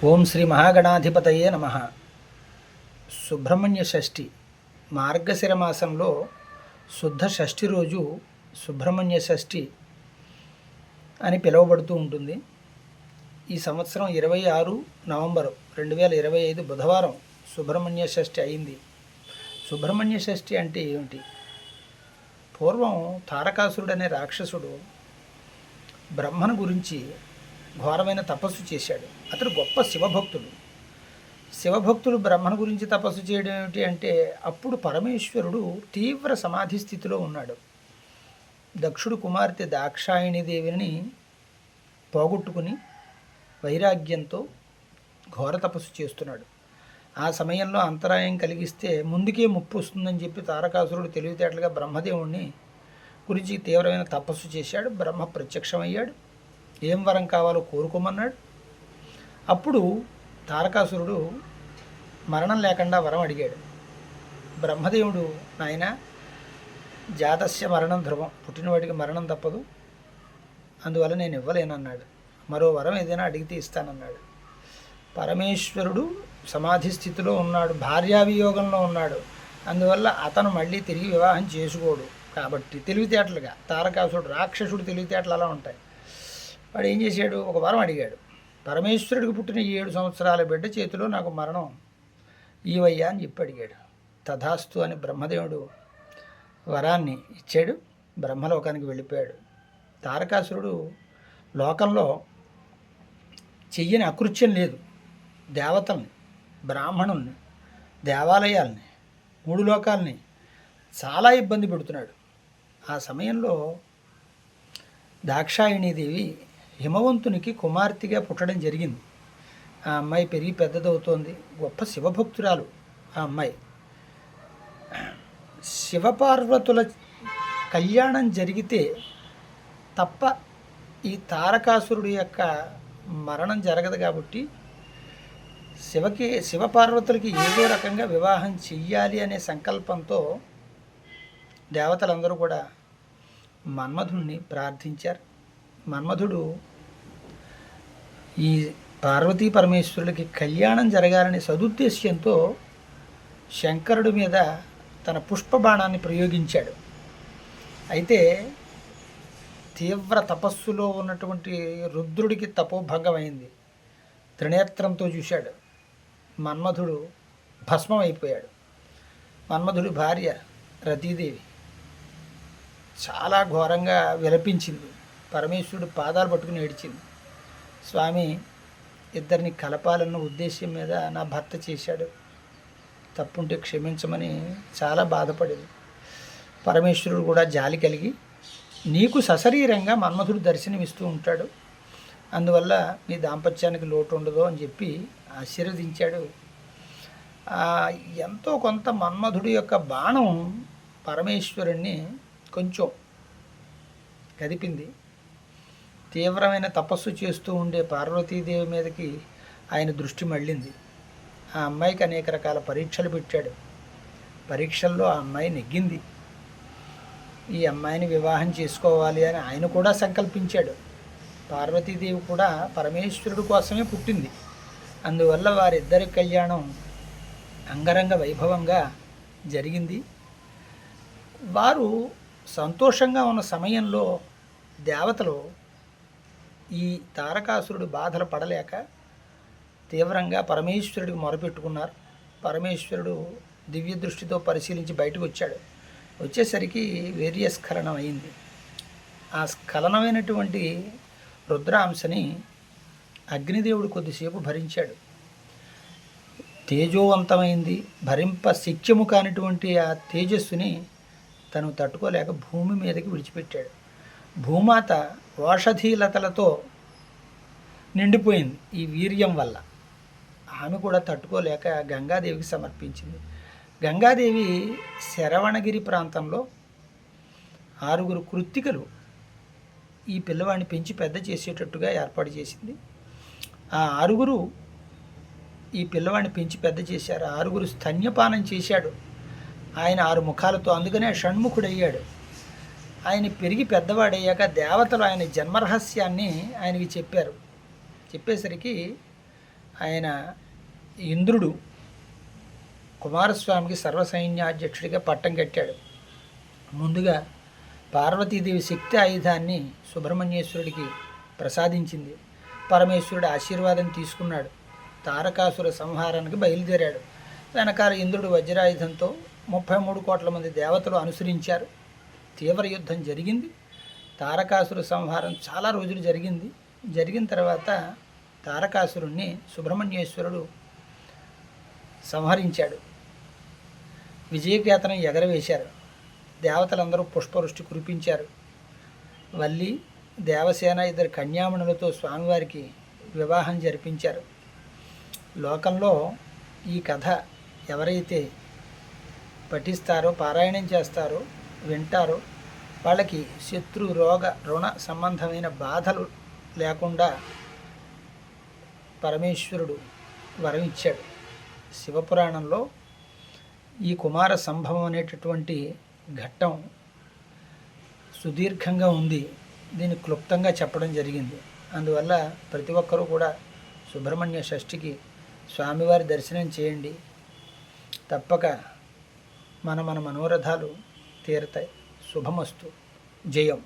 ఓం శ్రీ మహాగణాధిపతయే నమ. సుబ్రహ్మణ్య షష్ఠి మార్గశిర మాసంలో శుద్ధ షష్ఠి రోజు సుబ్రహ్మణ్య షష్ఠి అని పిలువబడుతూ ఉంటుంది. ఈ సంవత్సరం 26 నవంబరు 2025 బుధవారం సుబ్రహ్మణ్య షష్ఠి అయింది. సుబ్రహ్మణ్య షష్ఠి అంటే ఏమిటి? పూర్వం తారకాసురుడు అనే రాక్షసుడు బ్రహ్మను గురించి ఘోరమైన తపస్సు చేశాడు. అతడు గొప్ప శివభక్తులు బ్రహ్మను గురించి తపస్సు చేయడం ఏమిటి అంటే, అప్పుడు పరమేశ్వరుడు తీవ్ర సమాధి స్థితిలో ఉన్నాడు. దక్షుడు కుమార్తె దాక్షాయణి దేవిని పోగొట్టుకుని వైరాగ్యంతో ఘోర తపస్సు చేస్తున్నాడు. ఆ సమయంలో అంతరాయం కలిగిస్తే ముందుకే ముప్పు వస్తుందని చెప్పి తారకాసురుడు తెలివితేటలుగా బ్రహ్మదేవుణ్ణి గురించి తీవ్రమైన తపస్సు చేశాడు. బ్రహ్మ ప్రత్యక్షమయ్యాడు. ఏం వరం కావాలో కోరుకోమన్నాడు. అప్పుడు తారకాసురుడు మరణం లేకుండా వరం అడిగాడు. బ్రహ్మదేవుడు, నాయన, జాతస్య మరణం ధ్రువం, పుట్టినవాడికి మరణం తప్పదు, అందువల్ల నేను ఇవ్వలేనన్నాడు. మరో వరం ఏదైనా అడిగితే ఇస్తానన్నాడు. పరమేశ్వరుడు సమాధి స్థితిలో ఉన్నాడు, భార్యావియోగంలో ఉన్నాడు. అందువల్ల అతను మళ్ళీ తిరిగి వివాహం చేసుకోడు. కాబట్టి తెలివితేటలుగా తారకాసురుడు, రాక్షసుడు తెలివితేటలు అలా ఉంటాయి. వాడు ఏం చేశాడు? ఒక వరం అడిగాడు. పరమేశ్వరుడికి పుట్టిన 7 సంవత్సరాల బిడ్డ చేతిలో నాకు మరణం ఈవయ్యా అని చెప్పి అడిగాడు. తథాస్తు అని బ్రహ్మదేవుడు వరాన్ని ఇచ్చాడు. బ్రహ్మలోకానికి వెళ్ళిపోయాడు. తారకాసురుడు లోకంలో చెయ్యని అకృత్యం లేదు. దేవతల్ని, బ్రాహ్మణుల్ని, దేవాలయాల్ని, 3 లోకాల్ని చాలా ఇబ్బంది పెడుతున్నాడు. ఆ సమయంలో దాక్షాయణీదేవి హిమవంతునికి కుమార్తెగా పుట్టడం జరిగింది. ఆ అమ్మాయి పెరిగి పెద్దదవుతోంది. గొప్ప శివభక్తురాలు ఆ అమ్మాయి. శివపార్వతుల కళ్యాణం జరిగితే తప్ప ఈ తారకాసురుడి యొక్క మరణం జరగదు. కాబట్టి శివపార్వతులకి ఏదో రకంగా వివాహం చెయ్యాలి అనే సంకల్పంతో దేవతలందరూ కూడా మన్మధుడిని ప్రార్థించారు. మన్మధుడు ఈ పార్వతీ పరమేశ్వరులకి కళ్యాణం జరగాలనే సదుద్దేశ్యంతో శంకరుడి మీద తన పుష్పబాణాన్ని ప్రయోగించాడు. అయితే తీవ్ర తపస్సులో ఉన్నటువంటి రుద్రుడికి తపోభంగమైంది. త్రినేత్రంతో చూశాడు. మన్మధుడు భస్మం అయిపోయాడు. మన్మధుడి భార్య రతీదేవి చాలా ఘోరంగా విలపించింది. పరమేశ్వరుడు పాదాలు పట్టుకుని ఏడ్చింది. స్వామి, ఇద్దరిని కలపాలన్న ఉద్దేశం మీద నా భర్త చేశాడు, తప్పుంటే క్షమించమని చాలా బాధపడింది. పరమేశ్వరుడు కూడా జాలి కలిగి, నీకు సశరీరంగా మన్మధుడు దర్శనమిస్తూ ఉంటాడు, అందువల్ల నీ దాంపత్యానికి లోటు ఉండదు అని చెప్పి ఆశీర్వదించాడు. ఎంతో కొంత మన్మధుడి యొక్క బాణం పరమేశ్వరుణ్ణి కొంచెం కదిపింది. తీవ్రమైన తపస్సు చేస్తూ ఉండే పార్వతీదేవి మీదకి ఆయన దృష్టి మళ్ళింది. ఆ అమ్మాయికి అనేక రకాల పరీక్షలు పెట్టాడు. పరీక్షల్లో ఆ అమ్మాయి నెగ్గింది. ఈ అమ్మాయిని వివాహం చేసుకోవాలి అని ఆయన కూడా సంకల్పించాడు. పార్వతీదేవి కూడా పరమేశ్వరుడు కోసమే పుట్టింది. అందువల్ల వారిద్దరి కళ్యాణం అంగరంగ వైభవంగా జరిగింది. వారు సంతోషంగా ఉన్న సమయంలో దేవతలు ఈ తారకాసురుడు బాధలు పడలేక తీవ్రంగా పరమేశ్వరుడికి మొరపెట్టుకున్నారు. పరమేశ్వరుడు దివ్య దృష్టితో పరిశీలించి బయటకు వచ్చాడు. వచ్చేసరికి వీర్యస్ఖలనం అయింది. ఆ స్ఖలనమైనటువంటి రుద్రాంశని అగ్నిదేవుడు కొద్దిసేపు భరించాడు. తేజోవంతమైంది, భరింప శక్యము కానిటువంటి ఆ తేజస్సుని తను తట్టుకోలేక భూమి మీదకి విడిచిపెట్టాడు. భూమాత ఓషధీలతలతో నిండిపోయింది ఈ వీర్యం వల్ల. ఆమె కూడా తట్టుకోలేక గంగాదేవికి సమర్పించింది. గంగాదేవి శరవణగిరి ప్రాంతంలో 6 కృత్తికలు ఈ పిల్లవాడిని పెంచి పెద్ద చేసేటట్టుగా ఏర్పాటు చేసింది. ఆ 6 ఈ పిల్లవాడిని పెంచి పెద్ద చేశారు. 6 స్తన్యపానం చేశాడు ఆయన 6 ముఖాలతో. అందుకనే షణ్ముఖుడయ్యాడు. ఆయన పెరిగి పెద్దవాడయ్యాక దేవతలు ఆయన జన్మరహస్యాన్ని ఆయనకి చెప్పారు. చెప్పేసరికి ఆయన ఇంద్రుడు కుమారస్వామికి సర్వసైన్యాధ్యక్షుడిగా పట్టం కట్టాడు. ముందుగా పార్వతీదేవి శక్తి ఆయుధాన్ని సుబ్రహ్మణ్యేశ్వరుడికి ప్రసాదించింది. పరమేశ్వరుడు ఆశీర్వాదం తీసుకున్నాడు. తారకాసుర సంహారానికి బయలుదేరాడు. వెనకాల ఇంద్రుడు వజ్రాయుధంతో 33 కోట్ల మంది దేవతలు అనుసరించారు. తీవ్ర యుద్ధం జరిగింది. తారకాసుర సంహారం చాలా రోజులు జరిగింది. జరిగిన తర్వాత తారకాసురుణ్ణి సుబ్రహ్మణ్యేశ్వరుడు సంహరించాడు. విజయకేతనం ఎగరవేశారు. దేవతలందరూ పుష్పవృష్టి కురిపించారు. వల్లి, దేవసేన ఇద్దరు కన్యామణులతో స్వామివారికి వివాహం జరిపించారు. లోకంలో ఈ కథ ఎవరైతే పఠిస్తారో, పారాయణం చేస్తారో, వింటారో వాళ్ళకి శత్రు, రోగ, రుణ సంబంధమైన బాధలు లేకుండా పరమేశ్వరుడు వరం ఇచ్చాడు. శివపురాణంలో ఈ కుమార సంభవం అనేటటువంటి ఘట్టం సుదీర్ఘంగా ఉంది. దీన్ని క్లుప్తంగా చెప్పడం జరిగింది. అందువల్ల ప్రతి ఒక్కరూ కూడా సుబ్రహ్మణ్య షష్ఠికి స్వామివారి దర్శనం చేయండి. తప్పక మన మనోరథాలు తీరుతాయి. శుభమస్తు. జయం.